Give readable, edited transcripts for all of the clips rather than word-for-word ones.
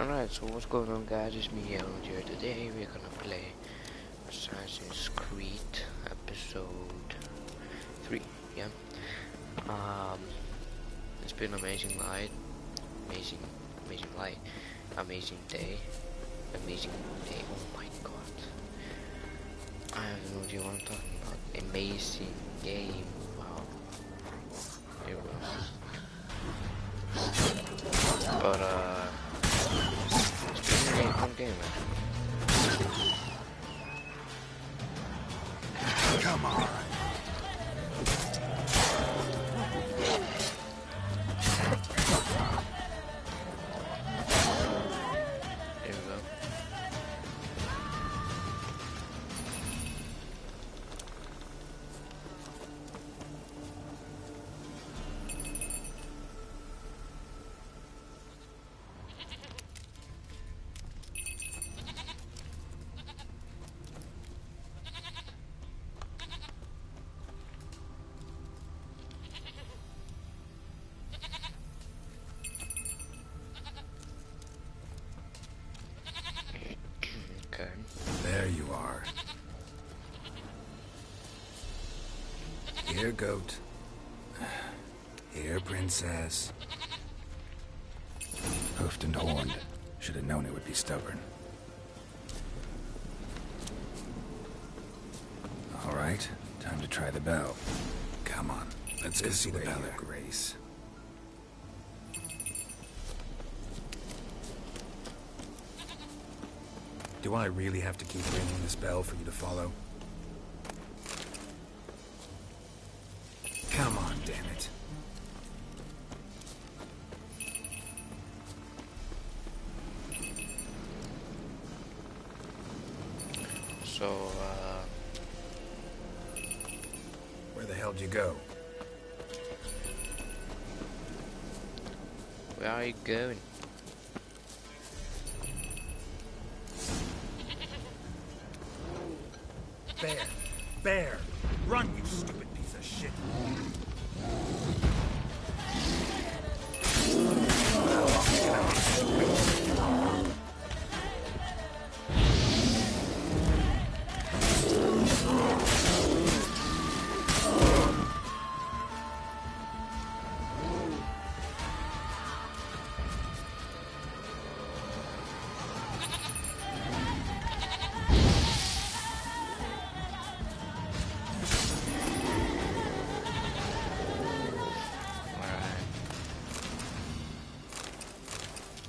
Alright, so what's going on, guys? It's me, Allihunter. Today we're gonna play Assassin's Creed episode 3, yeah? It's been amazing night, amazing day, oh my god. I have no idea what I'm talking about. Amazing game, wow. Here we go. But, it's been a really fun game, actually. Come on. Here we go. Okay. There you are. Here, goat. Here, princess. Hoofed and horned. Should have known it would be stubborn. All right, time to try the bell. Come on, let's go see the bell, Grace. Do I really have to keep ringing this bell for you to follow? Come on, damn it. So, Where the hell'd you go? where are you going? Bear! Bear! Run, you stupid piece of shit!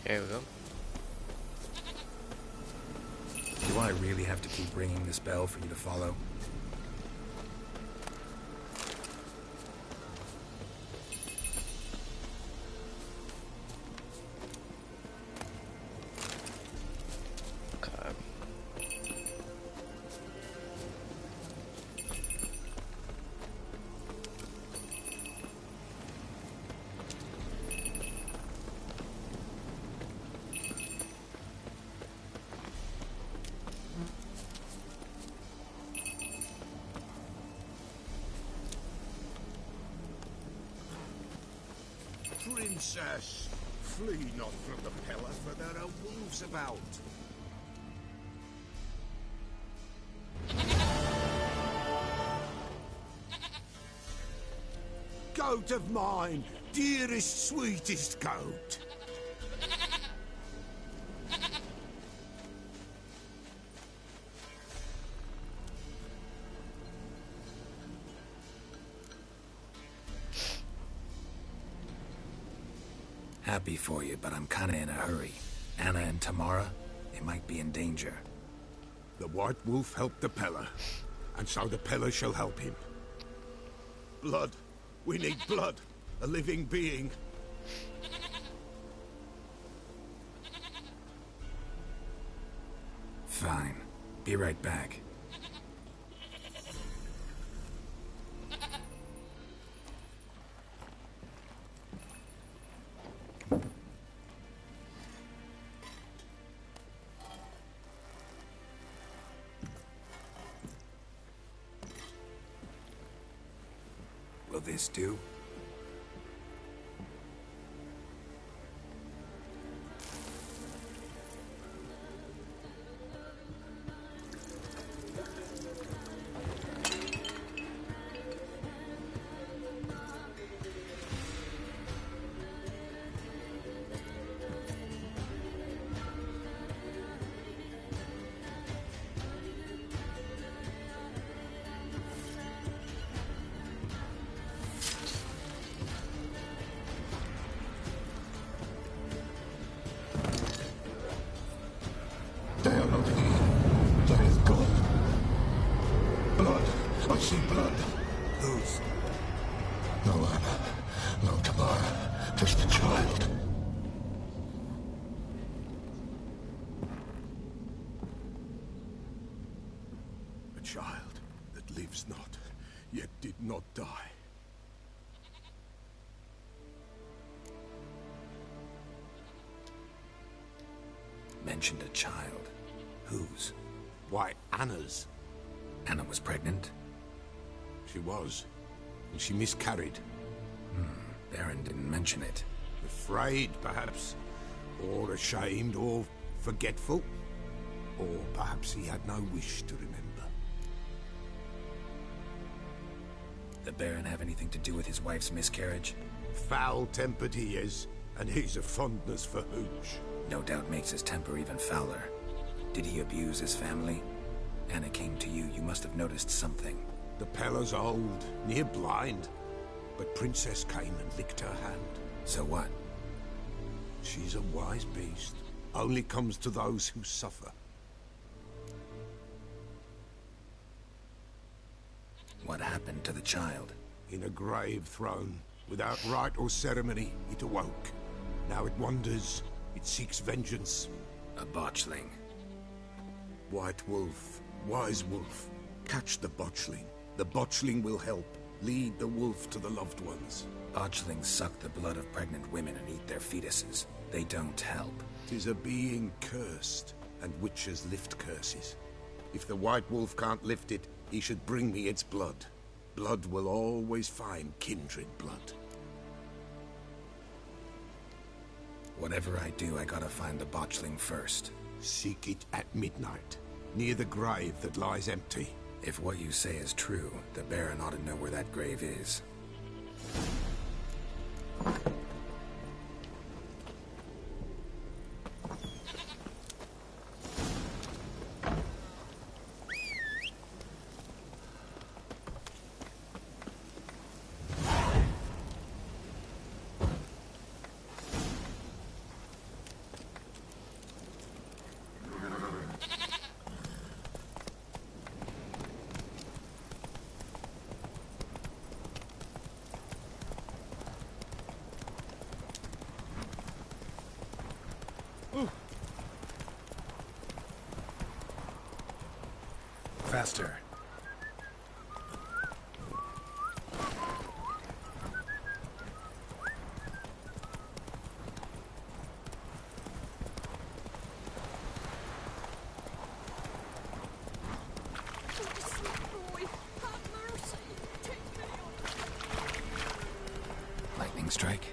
Here we go. Do I really have to keep ringing this bell for you to follow? Okay. Princess, flee not from the pillar, for there are wolves about. Goat of mine, dearest, sweetest goat. Happy for you, but I'm kinda in a hurry. Anna and Tamara, they might be in danger. The White Wolf helped the Peller, and so the Peller shall help him. Blood. We need blood. A living being. Fine. Be right back. Will this do? see blood. Whose? No Anna, no Tamara, just a child. A child that lives not, yet did not die. Mentioned a child. Whose? Why, Anna's. Anna was pregnant? She was, and she miscarried. Baron didn't mention it. Afraid, perhaps, or ashamed, or forgetful. Or perhaps he had no wish to remember. The Baron have anything to do with his wife's miscarriage? Foul-tempered he is, and he's a fondness for hooch. No doubt makes his temper even fouler. Did he abuse his family? Anna came to you, you must have noticed something. The Pella's old, near blind, but Princess came and licked her hand. So what? She's a wise beast. Only comes to those who suffer. What happened to the child? In a grave thrown, without rite or ceremony, it awoke. Now it wanders, it seeks vengeance. A botchling. White wolf, wise wolf, catch the botchling. The botchling will help. Lead the wolf to the loved ones. Botchlings suck the blood of pregnant women and eat their fetuses. They don't help. 'Tis a being cursed, and witches lift curses. If the white wolf can't lift it, he should bring me its blood. Blood will always find kindred blood. Whatever I do, I gotta find the botchling first. Seek it at midnight, near the grave that lies empty. If what you say is true, the Baron ought to know where that grave is. Faster. Lightning strike.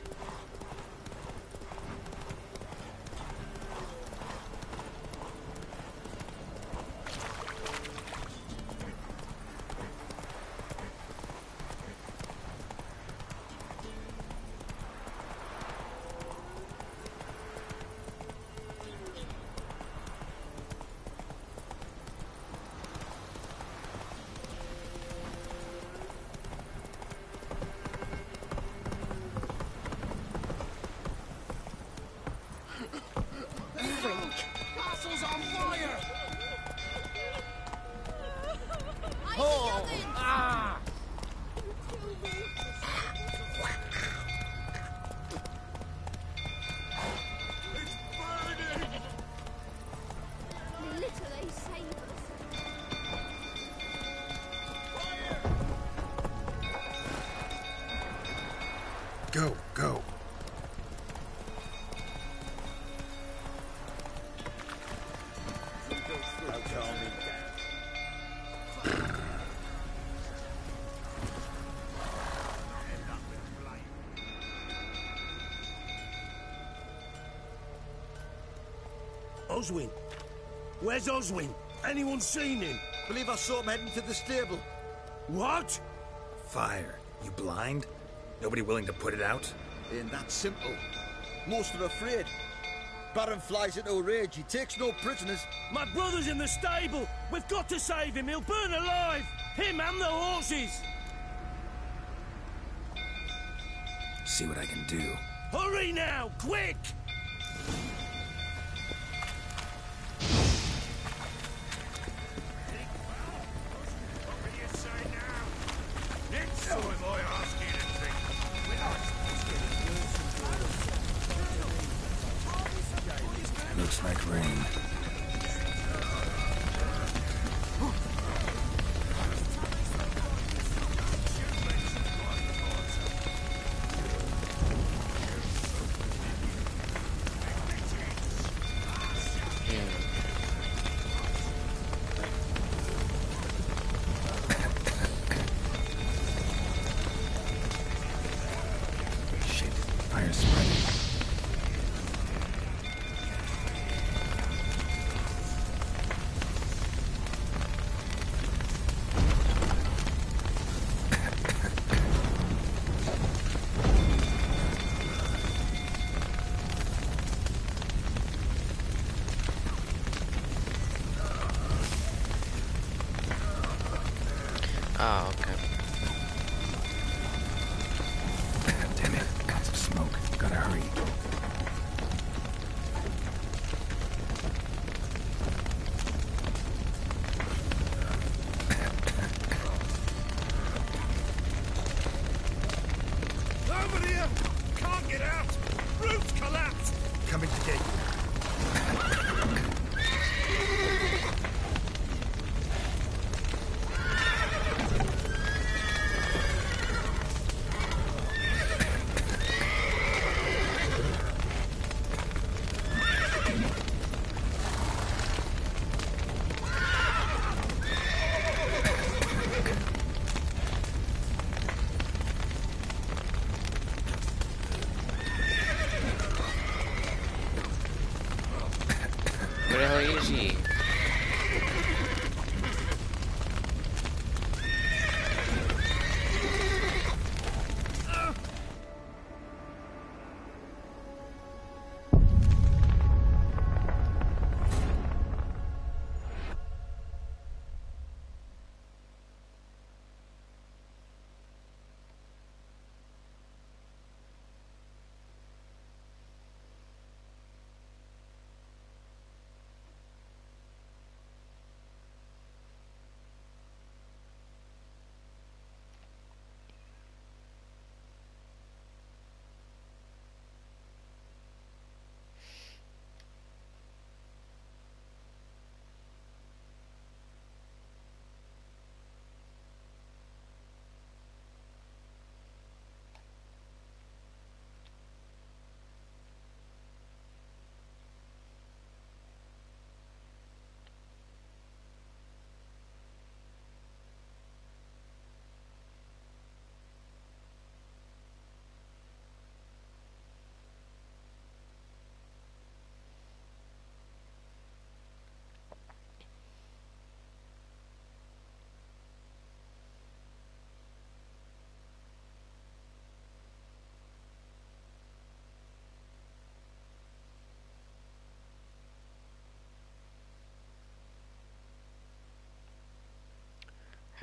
Castle's on fire! Oh! Ah! It's burning! Literally save us. Go, go. Oswin? Where's Oswin? Anyone seen him? Believe I saw him heading to the stable. What? Fire. You blind? Nobody willing to put it out? Ain't that simple. Most are afraid. Baron flies into a rage. He takes no prisoners. My brother's in the stable. We've got to save him. He'll burn alive. Him and the horses. See what I can do. Hurry now, quick! What do you say now? like rain. Shit, fire's spreading. Ah, okay. Damn it, got some smoke. Gotta hurry. Over here! Can't get out! Roof's collapsed! Coming to get you. Where the hell is he?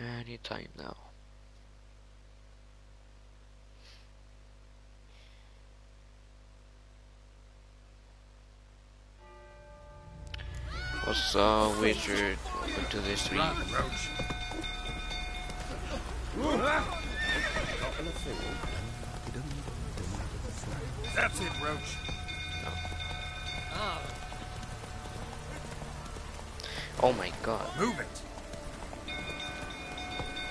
Any time now. What's wizard? Welcome to the street. That's it, Roach. Oh my god. Move it.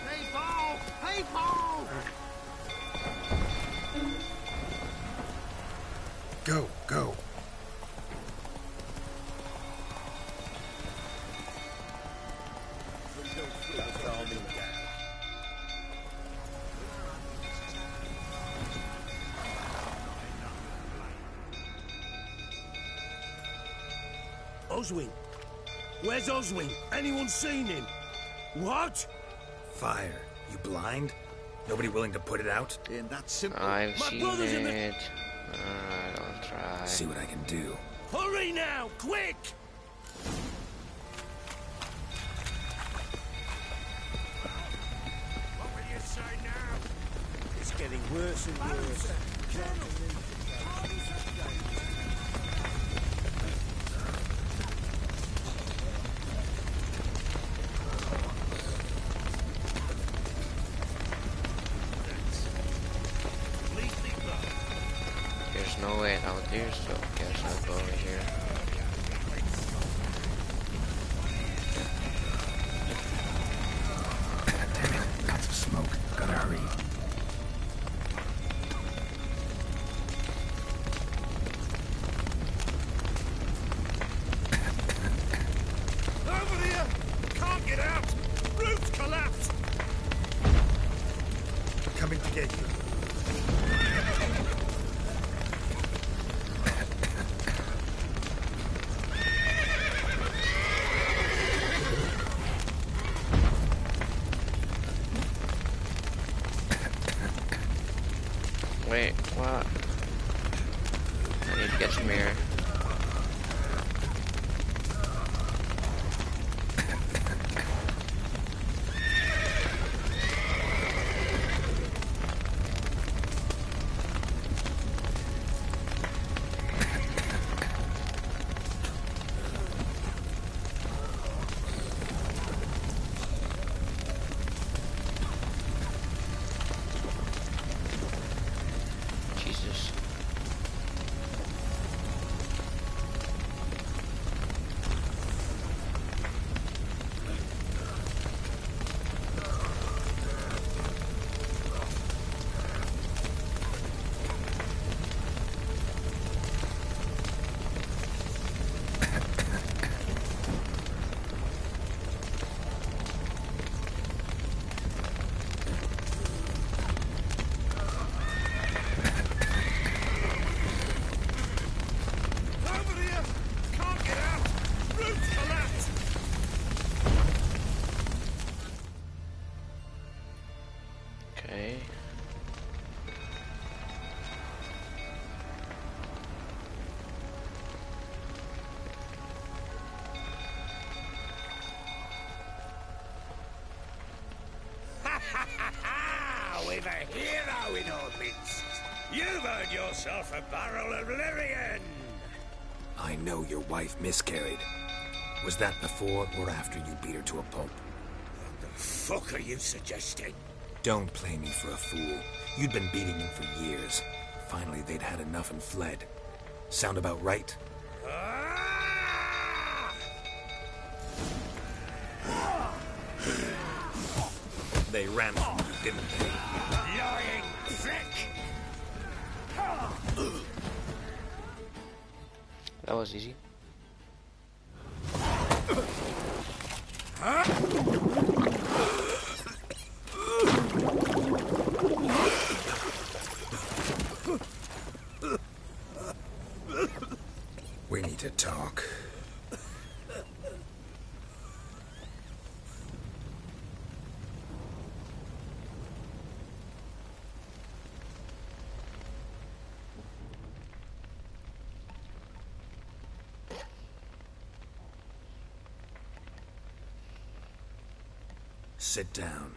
People! People! Go, go. Oswin. Where's Oswin? Anyone seen him? What? Fire. You blind? Nobody willing to put it out? Ain't that simple. I've My seen brother's in the- it. Don't try. See what I can do. Hurry now! Quick! What will you say now? It's getting worse and worse. There's no way out here, so guess I'll go over here. get out! Roof collapsed! Coming to get you. Wait, what? I need to get some air. Jesus. Over here! Can't get out! Roof collapsed! Okay. We've a hero in our midst. You've earned yourself a barrel of Lyrian. I know your wife miscarried. Was that before or after you beat her to a pulp? What the fuck are you suggesting? Don't play me for a fool. You'd been beating them for years. Finally, they'd had enough and fled. Sound about right? Ah! They ran from you, didn't they? Lying prick! That was easy. We need to talk. Sit down.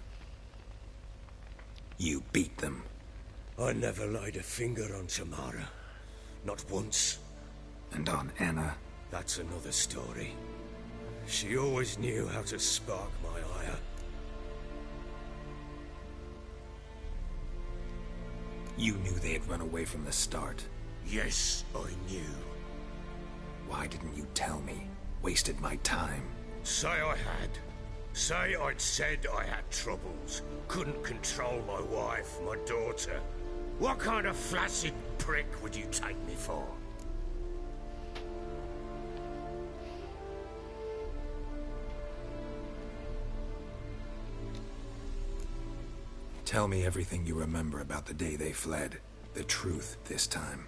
You beat them. I never laid a finger on Tamara. Not once. And on Anna? That's another story. She always knew how to spark my ire. You knew they had run away from the start. Yes, I knew. Why didn't you tell me? Wasted my time. Say I had. Say I'd said I had troubles. Couldn't control my wife, my daughter. What kind of flaccid prick would you take me for? Tell me everything you remember about the day they fled. The truth this time.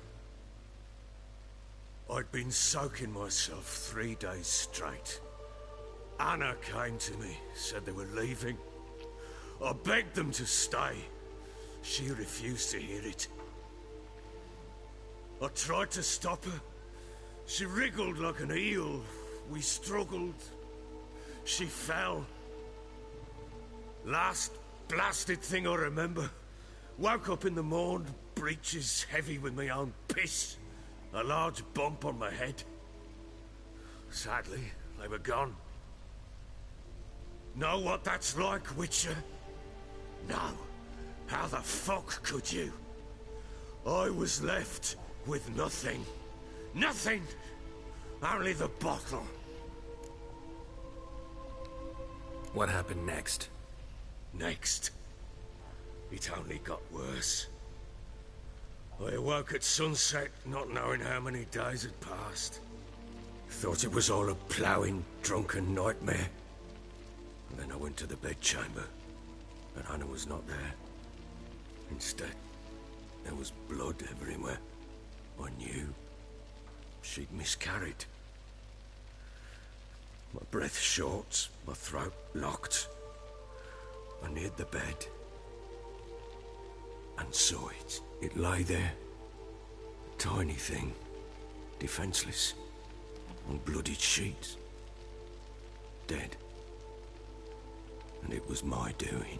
I'd been soaking myself 3 days straight. Anna came to me, said they were leaving. I begged them to stay. She refused to hear it. I tried to stop her. She wriggled like an eel. We struggled. She fell. Last blasted thing I remember. Woke up in the morn, breeches heavy with my own piss. A large bump on my head. Sadly, they were gone. Know what that's like, Witcher? No. How the fuck could you? I was left with nothing. Nothing! Only the bottle. What happened next? Next. It only got worse. I awoke at sunset, not knowing how many days had passed. Thought it was all a ploughing, drunken nightmare. Then I went to the bedchamber, and Anna was not there. Instead, there was blood everywhere. I knew she'd miscarried. My breath short, my throat locked. I neared the bed and saw it. It lay there, a tiny thing, defenseless, on bloodied sheets, dead. And it was my doing.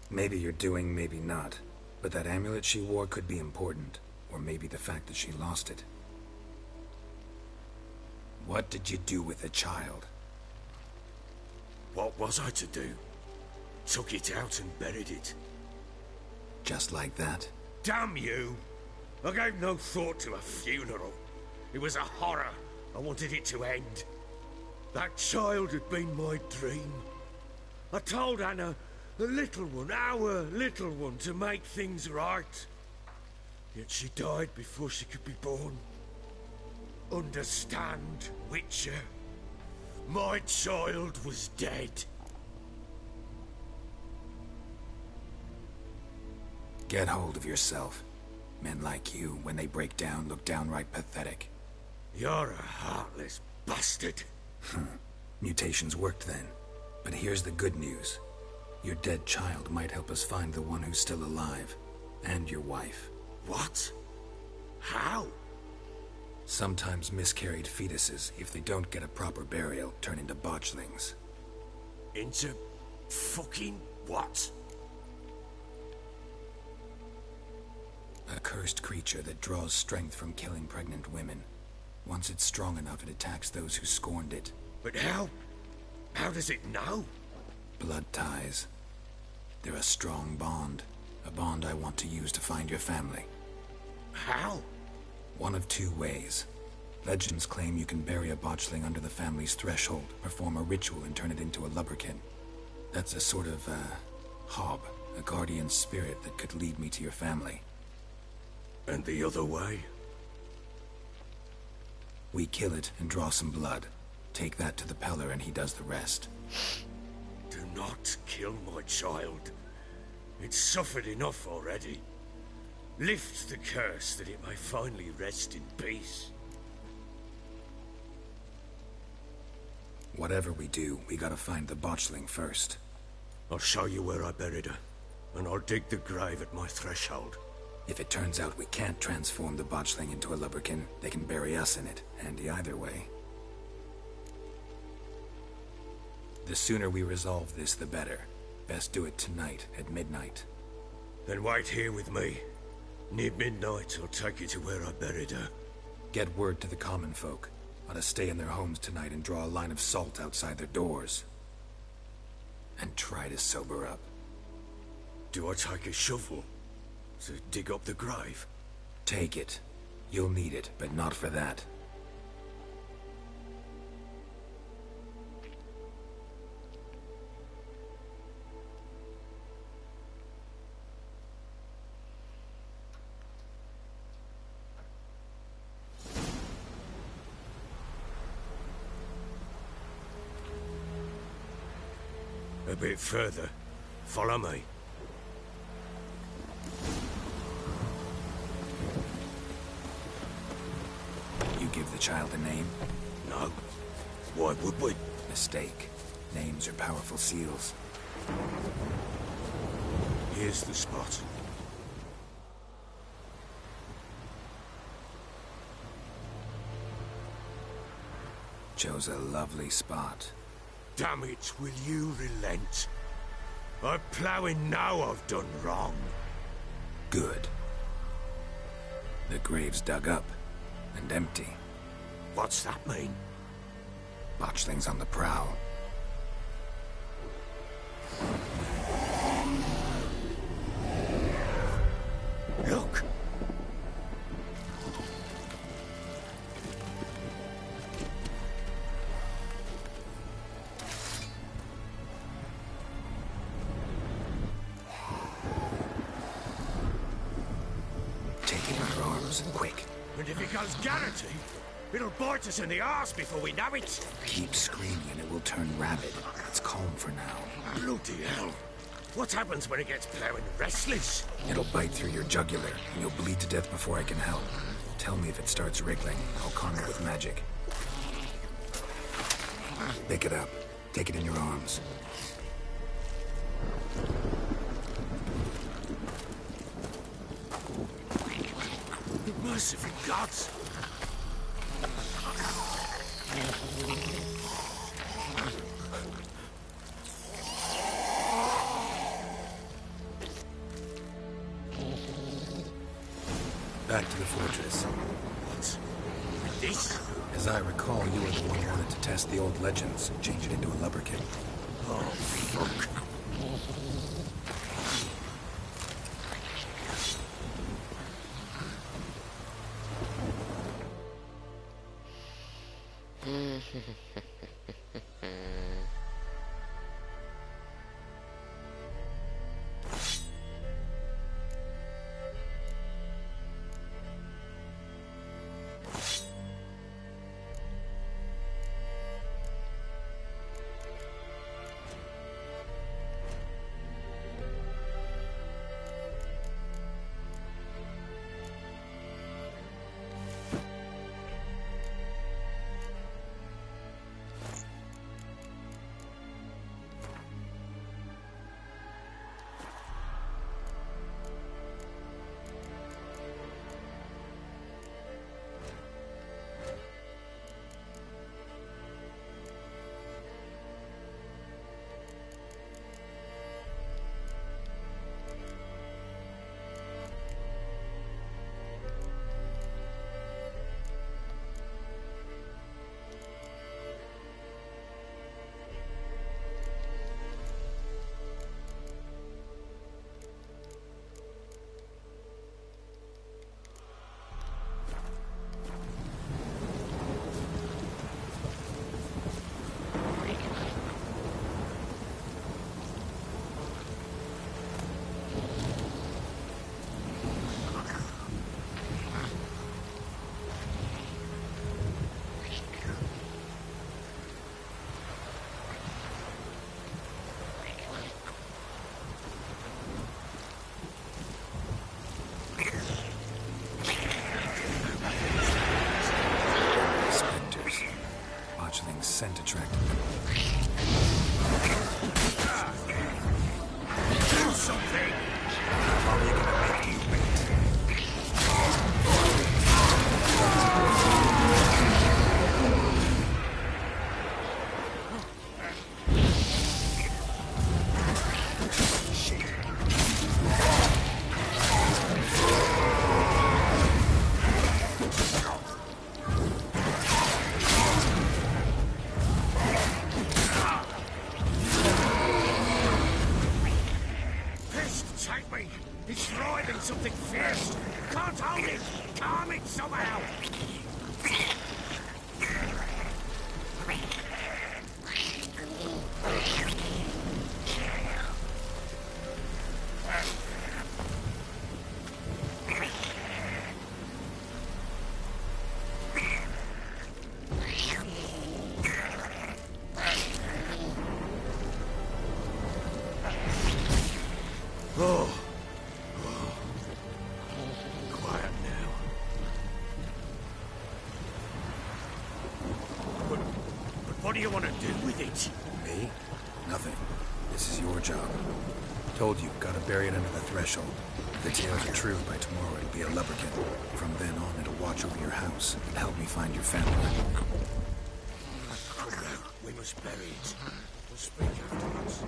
Maybe you're doing, maybe not. But that amulet she wore could be important. Or maybe the fact that she lost it. What did you do with the child? What was I to do? Took it out and buried it. Just like that? Damn you! I gave no thought to a funeral. It was a horror. I wanted it to end. That child had been my dream. I told Anna, the little one, our little one, to make things right. Yet she died before she could be born. Understand, Witcher? My child was dead. Get hold of yourself. Men like you, when they break down, look downright pathetic. You're a heartless bastard. Mutations worked then. But here's the good news. Your dead child might help us find the one who's still alive. And your wife. What? How? Sometimes miscarried fetuses, if they don't get a proper burial, turn into botchlings. Into fucking what? A cursed creature that draws strength from killing pregnant women. Once it's strong enough, it attacks those who scorned it. But how? How does it know? Blood ties. They're a strong bond. A bond I want to use to find your family. How? One of two ways. Legends claim you can bury a botchling under the family's threshold, perform a ritual and turn it into a lubberkin. That's a sort of, hob, a guardian spirit that could lead me to your family. And the other way? We kill it and draw some blood. Take that to the Peller and he does the rest. Do not kill my child. It's suffered enough already. Lift the curse that it may finally rest in peace. Whatever we do, we gotta find the botchling first. I'll show you where I buried her, and I'll dig the grave at my threshold. If it turns out we can't transform the botchling into a lubberkin, they can bury us in it. Handy either way. The sooner we resolve this, the better. Best do it tonight, at midnight. Then wait here with me. Near midnight, I'll take you to where I buried her. Get word to the common folk. Ought to stay in their homes tonight and draw a line of salt outside their doors. And try to sober up. Do I take a shovel to dig up the grave? Take it. You'll need it, but not for that. A bit further. Follow me. You give the child a name? No. Why would we? Mistake. Names are powerful seals. Here's the spot. Chose a lovely spot. Damn it, will you relent? I'm ploughing now I've done wrong. Good. The grave's dug up and empty. What's that mean? Botchling's on the prowl. Look! Take it in our arms, quick. And if it goes Garrity, It'll bite us in the arse before we know it. Keep screaming and it will turn rabid. It's calm for now. Bloody hell. What happens when it gets plowing restless? It'll bite through your jugular, and you'll bleed to death before I can help. Tell me if it starts wriggling. I'll calm it with magic. Pick it up. Take it in your arms. Merciful gods! Back to the fortress. What? With this? As I recall, you were the one who wanted to test the old legends, change it into a lubberkin. Oh, fuck. Scent attracted. Do something! How long are you gonna make me wait? It's driving something fierce! Can't hold it! Calm it somehow! Quiet now. But what do you want to do with it? Me? Nothing. This is your job. Told you, gotta bury it under the threshold. If the tales are true, by tomorrow it'll be a lubberkin. From then on, it'll watch over your house and help me find your family. Come now, we must bury it. We'll speak afterwards.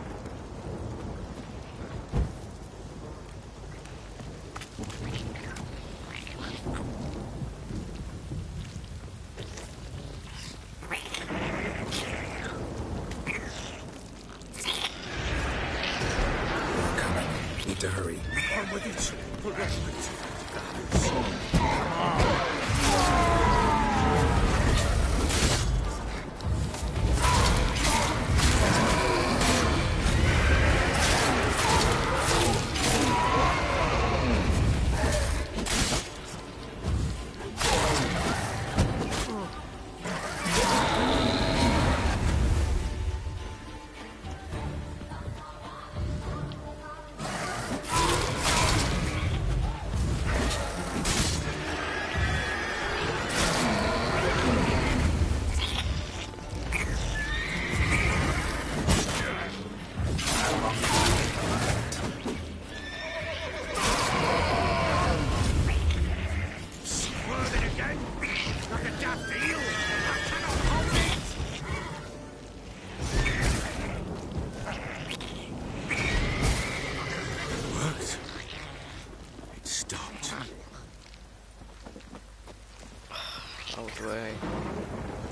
Need to hurry. On with it. We'll get to Out of the way.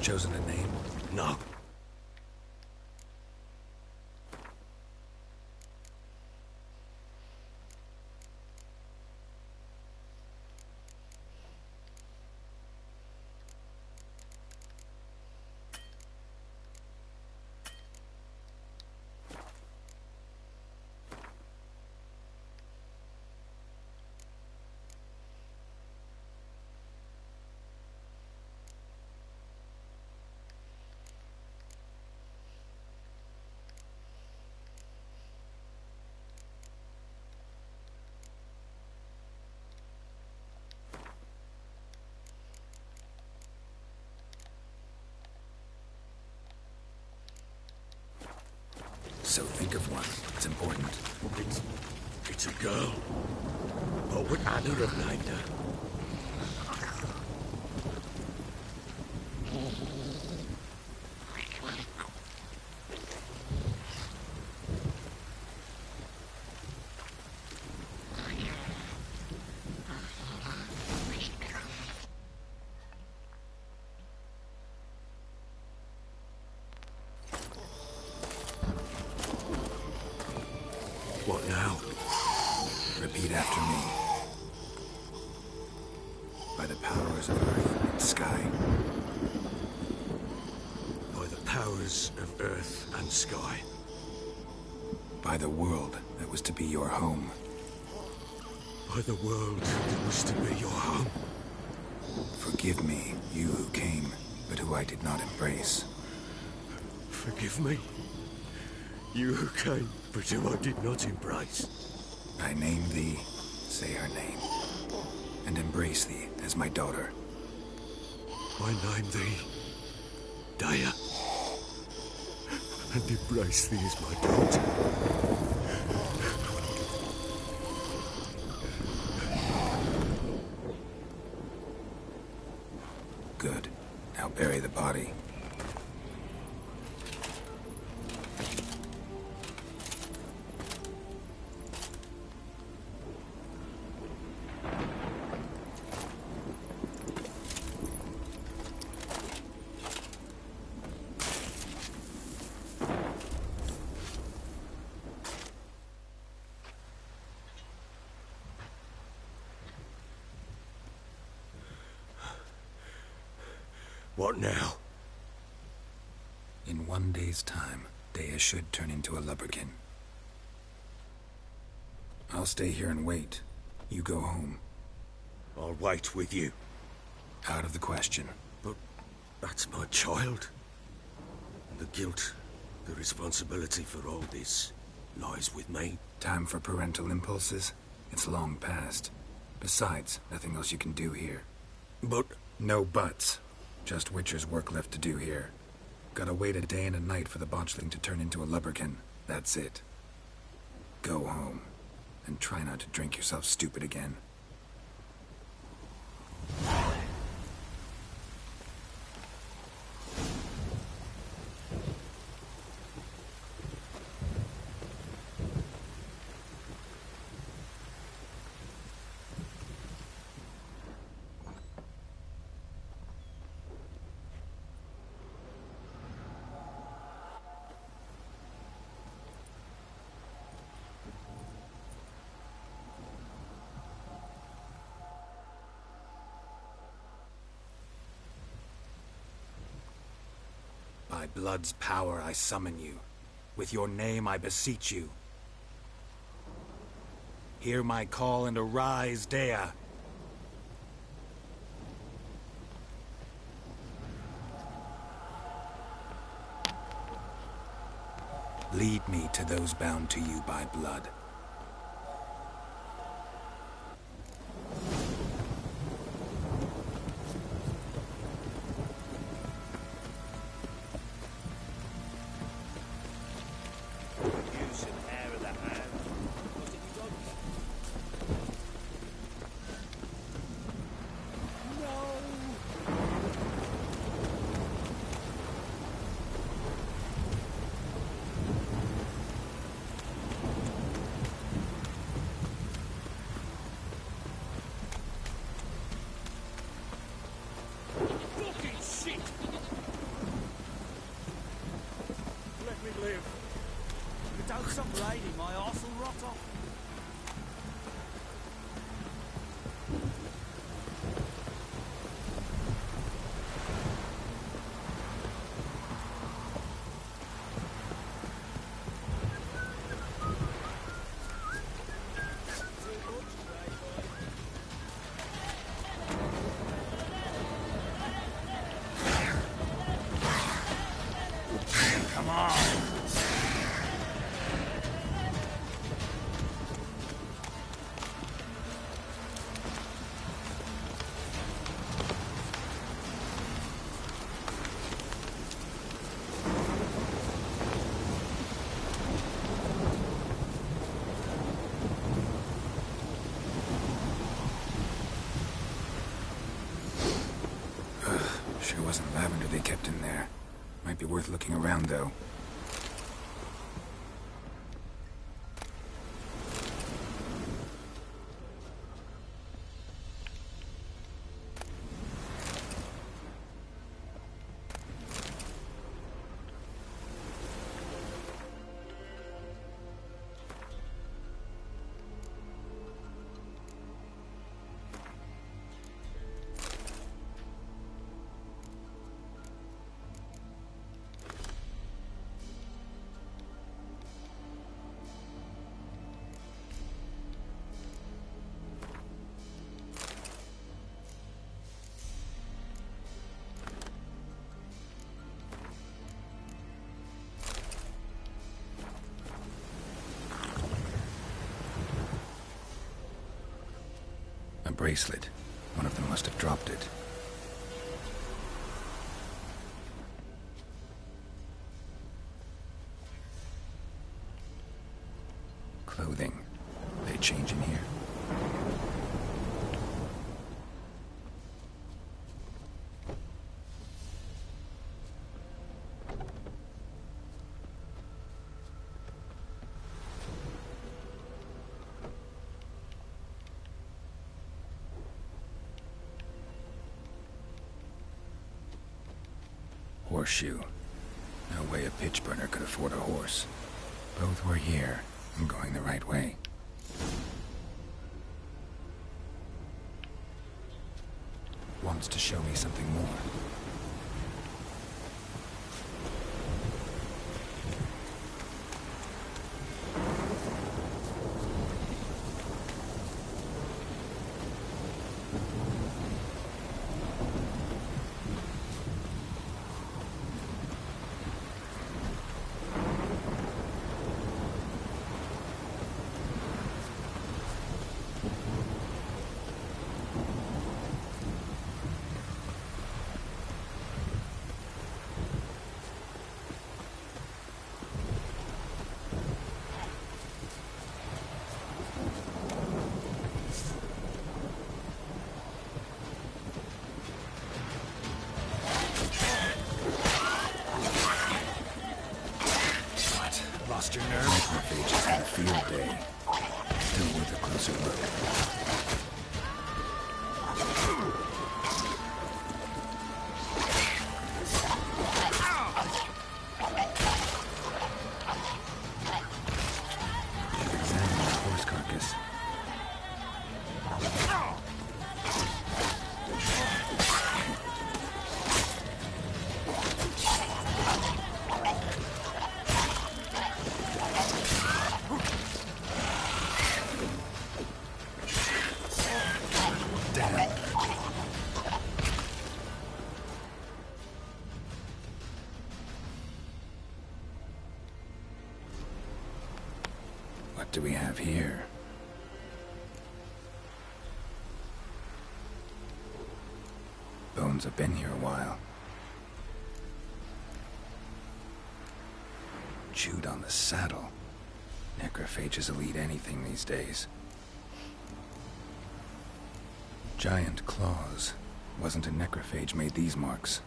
Chosen a name? No. So think of one. It's important. It's a girl. What would Anna have named her? What now? Repeat after me. By the powers of earth and sky. By the powers of earth and sky. By the world that was to be your home. By the world that was to be your home. Forgive me, you who came, but who I did not embrace. Forgive me. You who came, but who I did not embrace. I name thee, say her name, and embrace thee as my daughter. I name thee Dea, and embrace thee as my daughter. Good. Now bury the body. What now? In 1 day's time, Dea should turn into a lubberkin. I'll stay here and wait. You go home. I'll wait with you. Out of the question. But that's my child. And the guilt, the responsibility for all this lies with me. Time for parental impulses? It's long past. Besides, nothing else you can do here. But No buts. Just Witcher's work left to do here. Gotta wait a day and a night for the botchling to turn into a lubberkin. That's it. Go home. And try not to drink yourself stupid again. By blood's power I summon you. With your name I beseech you. Hear my call and arise, Dea. Lead me to those bound to you by blood. lady, my arse will rot off. Sure wasn't lavender they kept in there. Might be worth looking around, though. A bracelet. One of them must have dropped it. Clothing. They change in here. Horseshoe. No way a pitch burner could afford a horse. Both were here. I'm going the right way. Wants to show me something more. Lost your nerve? Necrophage is had a field day. Still worth a closer look. Examine the horse carcass. What do we have here? Bones have been here a while. Chewed on the saddle. Necrophages will eat anything these days. Giant claws. Wasn't a necrophage made these marks.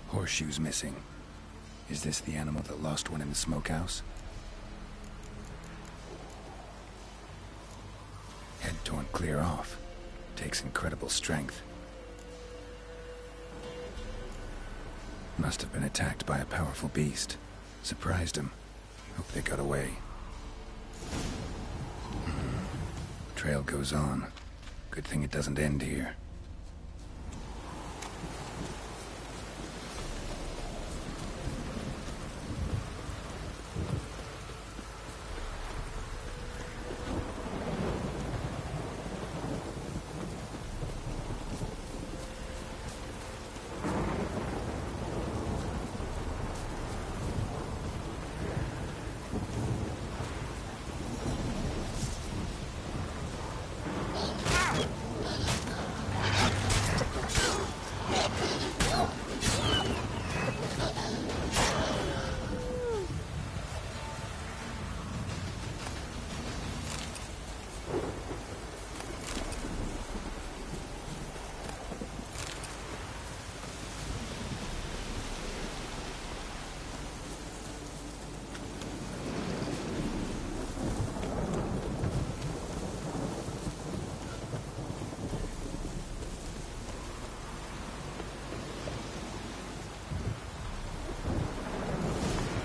Horseshoes missing. Is this the animal that lost one in the smokehouse? Head torn clear off. Takes incredible strength. Must have been attacked by a powerful beast. Surprised him. Hope they got away. Trail goes on. Good thing it doesn't end here.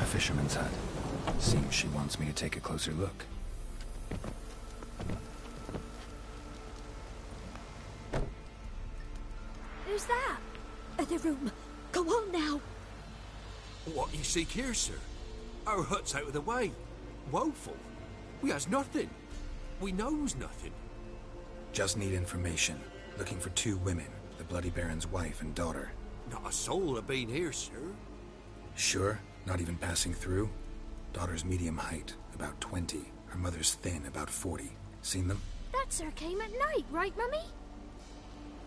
Fisherman's hut. Seems she wants me to take a closer look. Who's that? Other room. Go on now. What you seek here, sir? Our hut's out of the way. Woeful. We has nothing. We knows nothing. Just need information. Looking for 2 women. The Bloody Baron's wife and daughter. Not a soul have been here, sir. Sure? Not even passing through? Daughter's medium height, about 20. Her mother's thin, about 40. Seen them? That sir came at night, right, Mummy?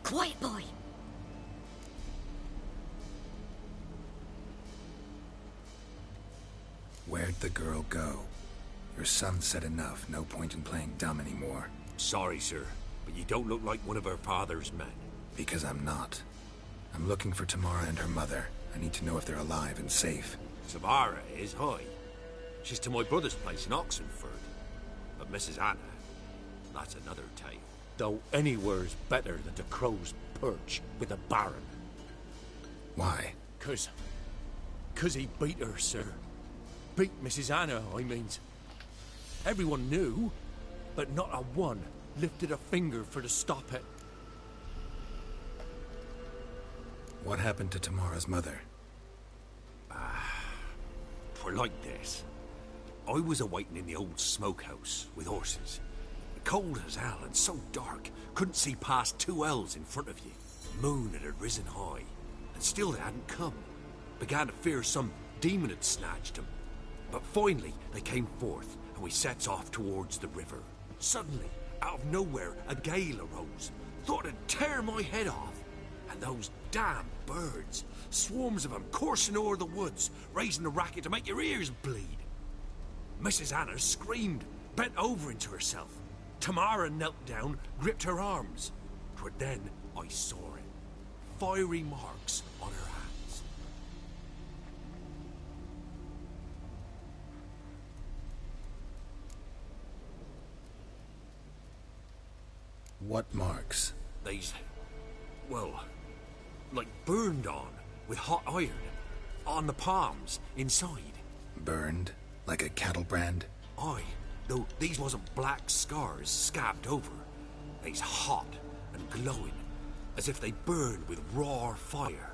Quiet, boy. Where'd the girl go? Your son said enough. No point in playing dumb anymore. Sorry, sir, but you don't look like one of her father's men. Because I'm not. I'm looking for Tamara and her mother. I need to know if they're alive and safe. Tamara is high. She's to my brother's place in Oxenford. But Mrs. Anna, that's another tale. Though anywhere's better than to Crow's Perch with a baron. Why? 'Cause he beat her, sir. Beat Mrs. Anna, I means. Everyone knew, but not a one lifted a finger for to stop it. What happened to Tamara's mother? Twere like this. I was awaiting in the old smokehouse with horses. Cold as hell and so dark, couldn't see past 2 ells in front of you. Moon had risen high, and still they hadn't come. Began to fear some demon had snatched them. But finally they came forth, and we sets off towards the river. Suddenly, out of nowhere, a gale arose. Thought it'd tear my head off. And those damn birds, swarms of them coursing o'er the woods, raising a racket to make your ears bleed. Mrs. Anna screamed, bent over into herself. Tamara knelt down, gripped her arms. 'Twere then I saw it. Fiery marks on her hands. What marks? They's, well, like burned on with hot iron. On the palms, inside. Burned? Like a cattle brand? Aye, though these wasn't black scars scabbed over. They's hot and glowing, as if they burned with raw fire.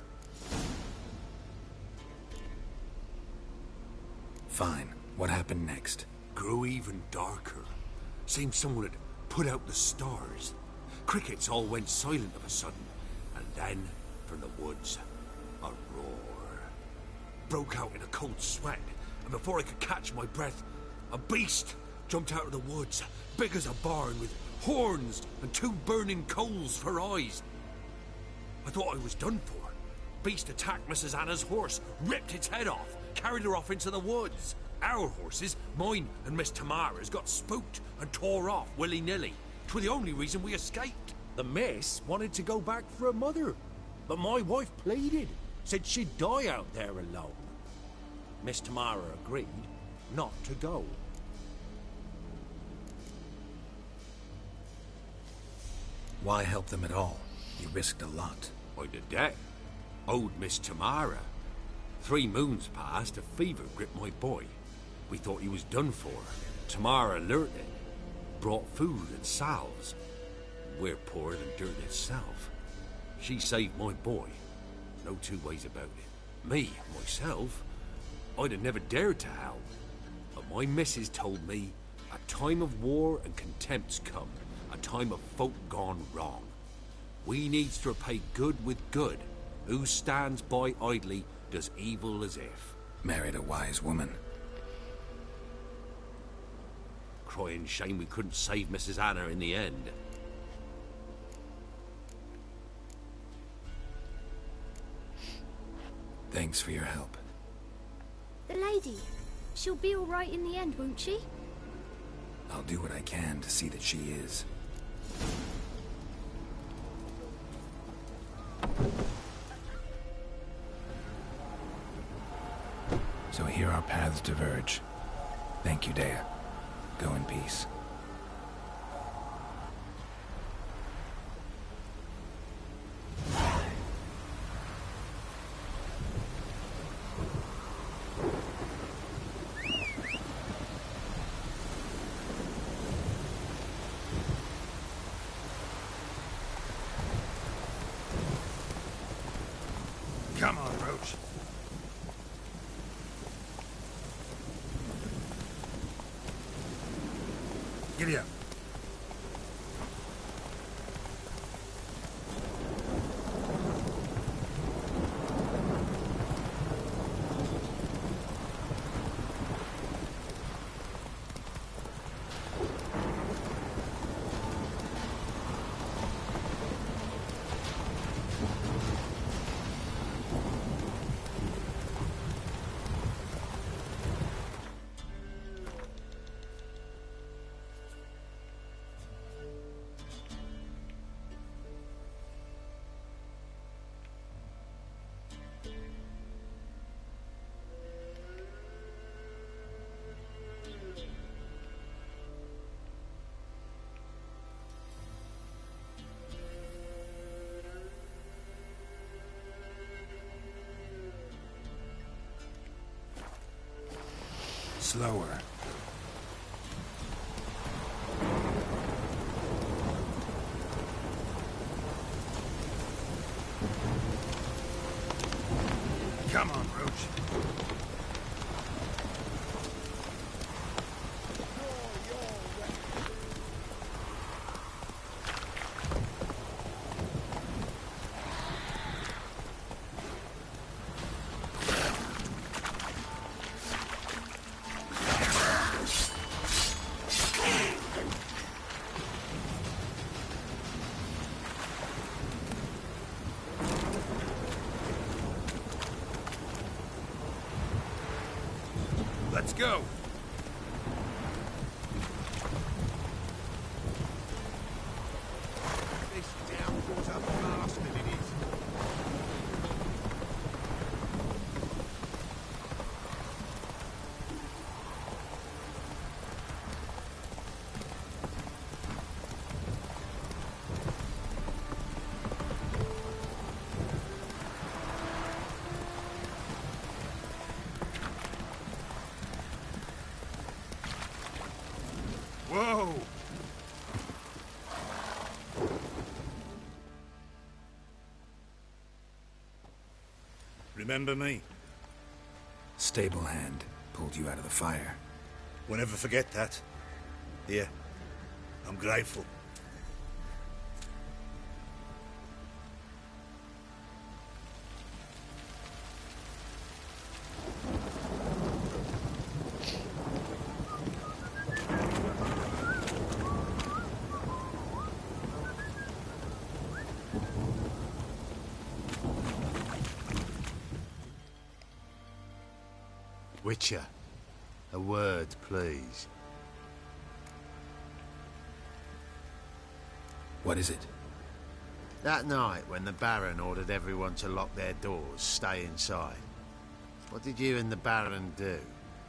Fine. What happened next? Grew even darker. Seemed someone had put out the stars. Crickets all went silent of a sudden, and then, from the woods, a roar. Broke out in a cold sweat, and before I could catch my breath, a beast jumped out of the woods, big as a barn, with horns and 2 burning coals for eyes. I thought I was done for. Beast attacked Mrs. Anna's horse, ripped its head off, carried her off into the woods. Our horses, mine and Miss Tamara's, got spooked and tore off willy-nilly. 'Twere the only reason we escaped. The miss wanted to go back for her mother, but my wife pleaded, said she'd die out there alone. Miss Tamara agreed not to go. Why help them at all? You risked a lot. By the debt. Owed Miss Tamara. 3 moons passed, a fever gripped my boy. We thought he was done for. Tamara alerted, brought food and salves. We're poorer than dirt itself. She saved my boy. No 2 ways about it. Me, myself, I'd have never dared to help. But my missus told me a time of war and contempt's come. A time of folk gone wrong. We needs to repay good with good. Who stands by idly does evil as if. Married a wise woman. Crying shame we couldn't save Mrs. Anna in the end. Thanks for your help. The lady. She'll be all right in the end, won't she? I'll do what I can to see that she is. So here our paths diverge. Thank you, Dea. Go in peace. Come on, Roach. Giddy up. Slower. Come on, Roach. Let's go. This town goes up faster than it is. Whoa! Remember me? Stable hand pulled you out of the fire. We'll never forget that. Here, I'm grateful. Witcher, a word, please. What is it? That night when the Baron ordered everyone to lock their doors, stay inside. What did you and the Baron do?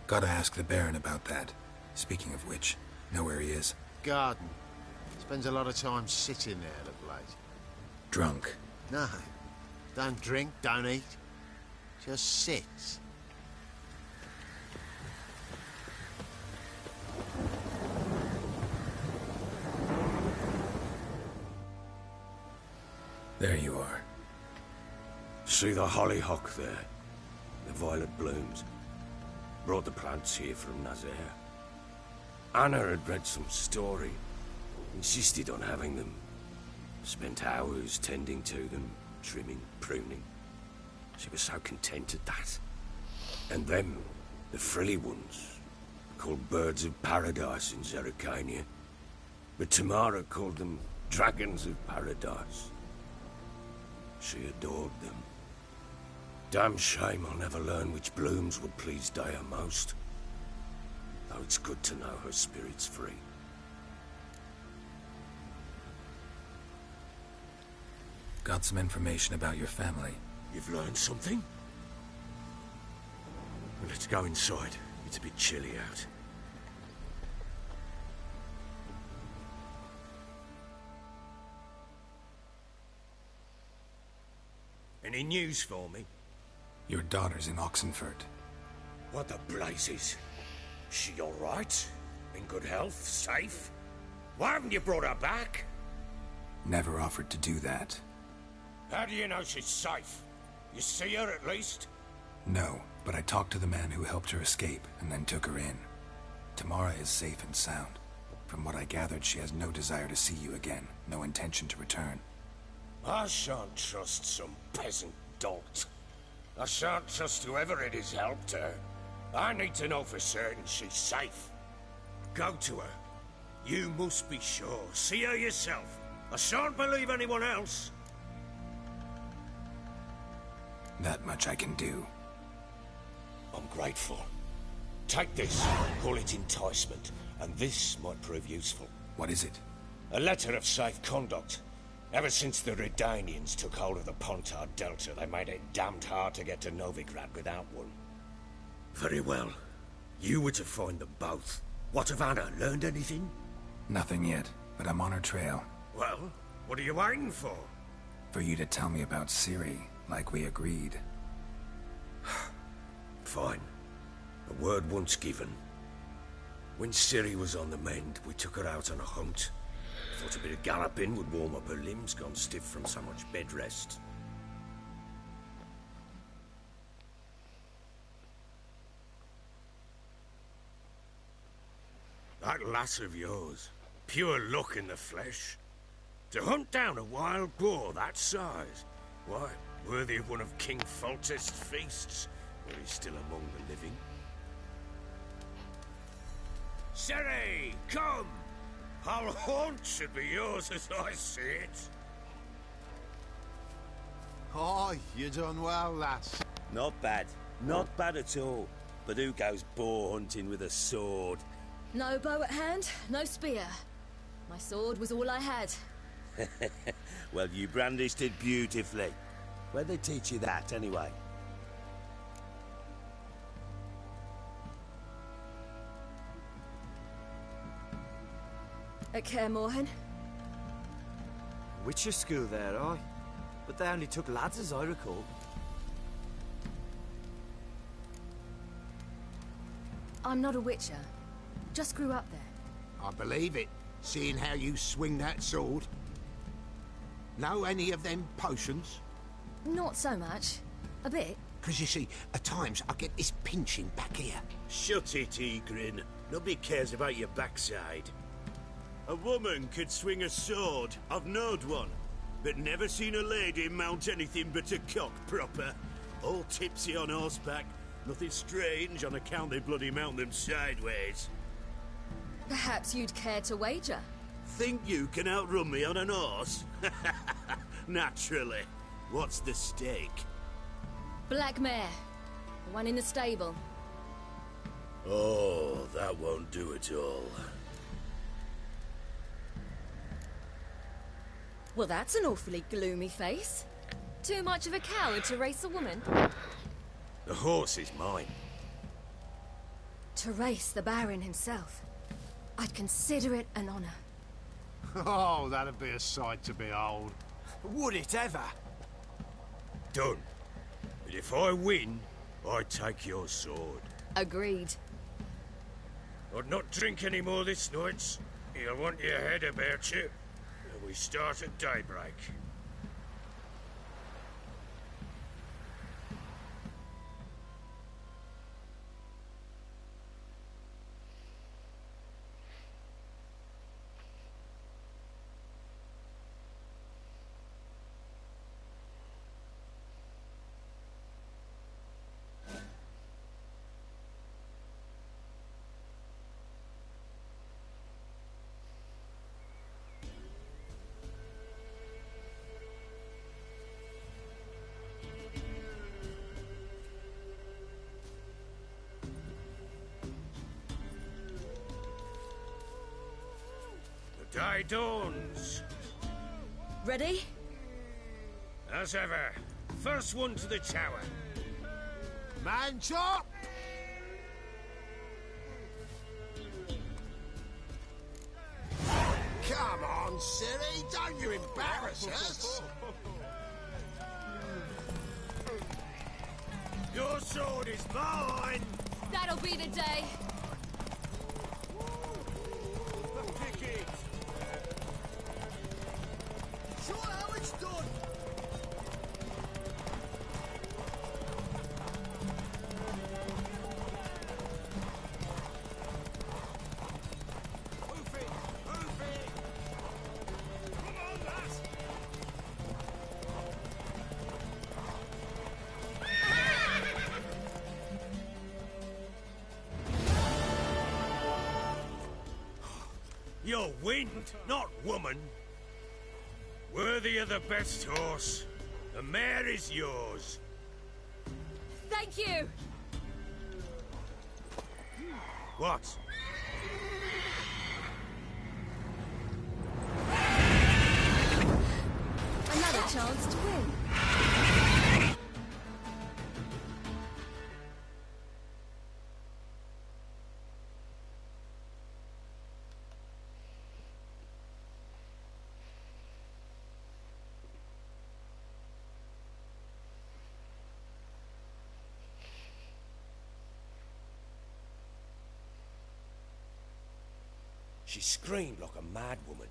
Gotta ask the Baron about that. Speaking of which, know where he is? Garden. Spends a lot of time sitting there of late. Drunk. No. Don't drink, don't eat. Just sit. There you are. See the hollyhock there? The violet blooms. Brought the plants here from Nazaire. Anna had read some story. Insisted on having them. Spent hours tending to them, trimming, pruning. She was so content at that. And them, the frilly ones, called birds of paradise in Zerrikania. But Tamara called them dragons of paradise. She adored them. Damn shame I'll never learn which blooms would please Dea most. Though it's good to know her spirit's free. Got some information about your family. You've learned something? Well, let's go inside. It's a bit chilly out. Any news for me? Your daughter's in Oxenfurt. What the blazes? She all right? In good health? Safe? Why haven't you brought her back? Never offered to do that. How do you know she's safe? You see her at least? No, but I talked to the man who helped her escape and then took her in. Tamara is safe and sound. From what I gathered, she has no desire to see you again, no intention to return. I shan't trust some peasant dolt. I shan't trust whoever it is helped her. I need to know for certain she's safe. Go to her. You must be sure. See her yourself. I shan't believe anyone else. That much I can do. I'm grateful. Take this. Call it enticement. And this might prove useful. What is it? A letter of safe conduct. Ever since the Redanians took hold of the Pontard Delta, they made it damned hard to get to Novigrad without one. Very well. You were to find them both. What of Anna? Learned anything? Nothing yet, but I'm on her trail. Well, what are you waiting for? For you to tell me about Ciri, like we agreed. Fine. A word once given. When Ciri was on the mend, we took her out on a hunt. Thought a bit of galloping would warm up her limbs, gone stiff from so much bed rest. That lass of yours, pure luck in the flesh. To hunt down a wild boar that size, why, worthy of one of King Foltest's feasts, where he's still among the living. Ciri, come! Allihunter should be yours as I see it. Oh, you done well, lass. Not bad. Not bad at all. But who goes boar hunting with a sword? No bow at hand, no spear. My sword was all I had. Well, you brandished it beautifully. Where'd they teach you that, anyway? At Kaer Morhen. Witcher school there, aye. But they only took lads, as I recall. I'm not a witcher. Just grew up there. I believe it, seeing how you swing that sword. Know any of them potions? Not so much. A bit. Because you see, at times I get this pinching back here. Shut it, Egrin. Nobody cares about your backside. A woman could swing a sword. I've knowed one. But never seen a lady mount anything but a cock proper. All tipsy on horseback. Nothing strange on account they bloody mount them sideways. Perhaps you'd care to wager? Think you can outrun me on an horse? Naturally. What's the stake? Black mare. The one in the stable. Oh, that won't do it all. Well, that's an awfully gloomy face. Too much of a coward to race a woman? The horse is mine. To race the Baron himself. I'd consider it an honor. Oh, that'd be a sight to behold. Would it ever? Done. But if I win, I take your sword. Agreed. I'd not drink any more this night. You'll want your head about you. And we start at daybreak. The day dawns. Ready? As ever, first one to the tower. Man chop! Come on, Siri, don't you embarrass us! Your sword is mine! That'll be the day. Pick it! Show how it's done! Move it! Move it! Come on, lass! You're wind, not woman. Worthy of the best horse. The mare is yours. Thank you. What? Another chance to win. She screamed like a mad woman.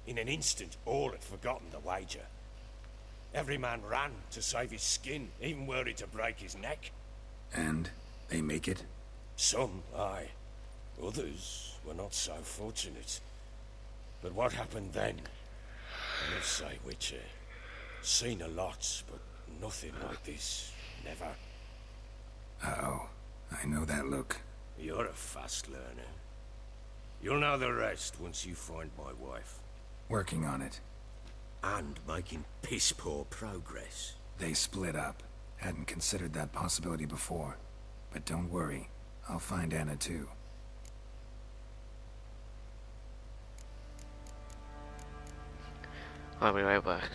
In an instant, all had forgotten the wager. Every man ran to save his skin, even were it to break his neck. And they make it? Some, aye. Others were not so fortunate. But what happened then? I must say, Witcher, seen a lot, but nothing like this. Never. Uh-oh. I know that look. You're a fast learner. You'll know the rest once you find my wife. Working on it. And making piss-poor progress. They split up. Hadn't considered that possibility before. But don't worry. I'll find Anna too. I'll be right back.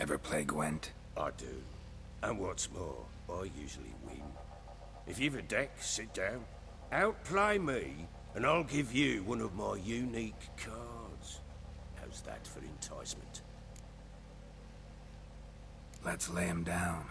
Ever play Gwent? I do. And what's more, I usually win. If you've a deck, sit down. Outplay me, and I'll give you one of my unique cards. How's that for enticement? Let's lay him down.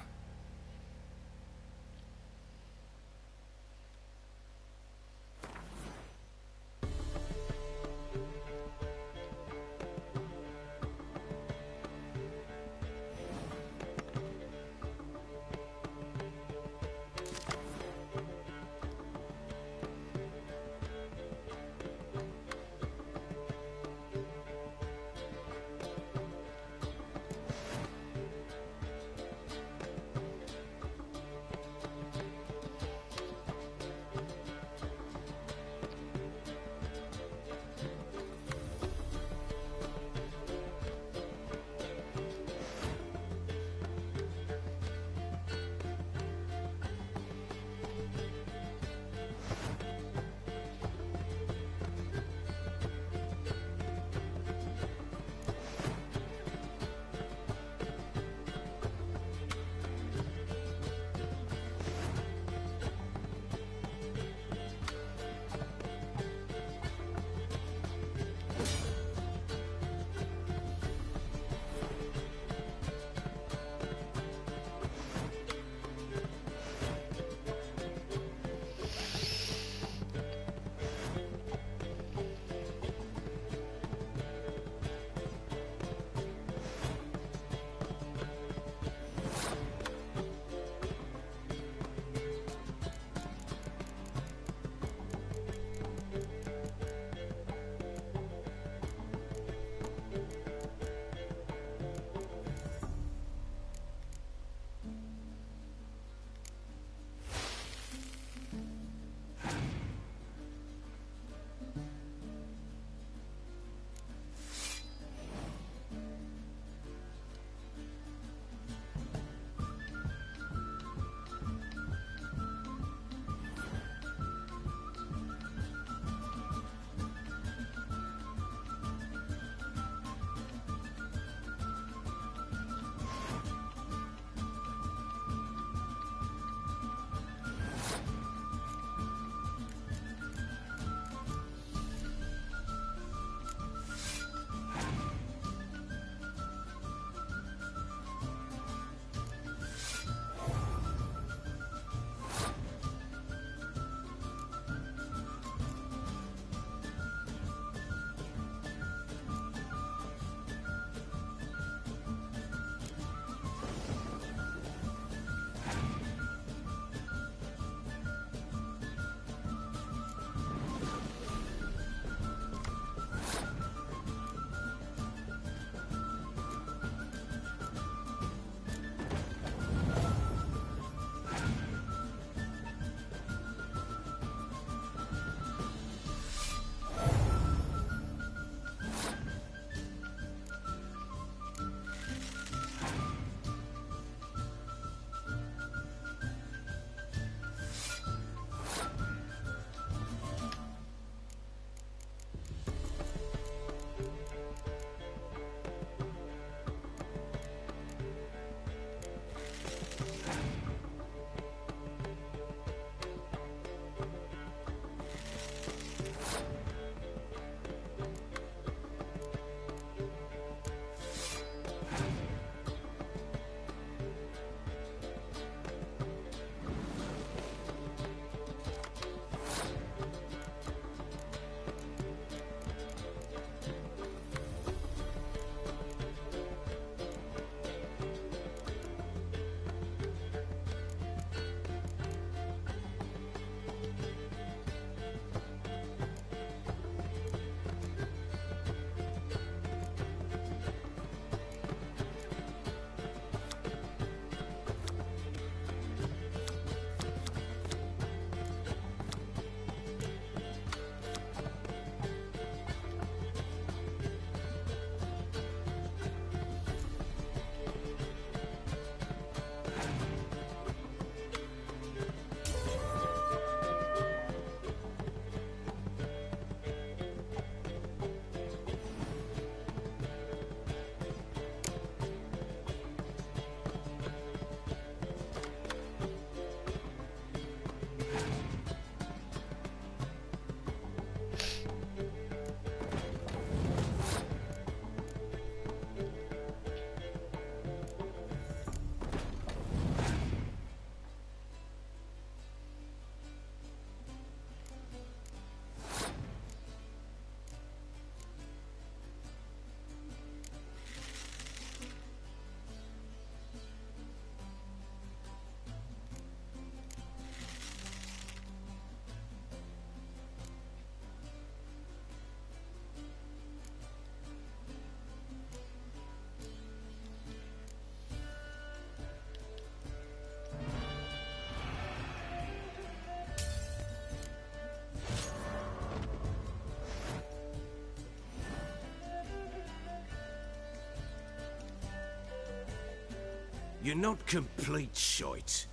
You're not complete shite,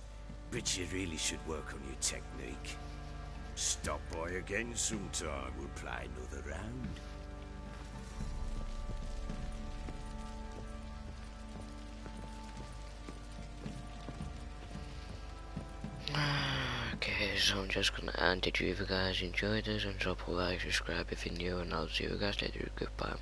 but you really should work on your technique. Stop by again sometime, we'll play another round. Okay, so I'm just gonna end it. If you guys enjoyed this, and drop a like, subscribe if you're new, and I'll see you guys later. Goodbye.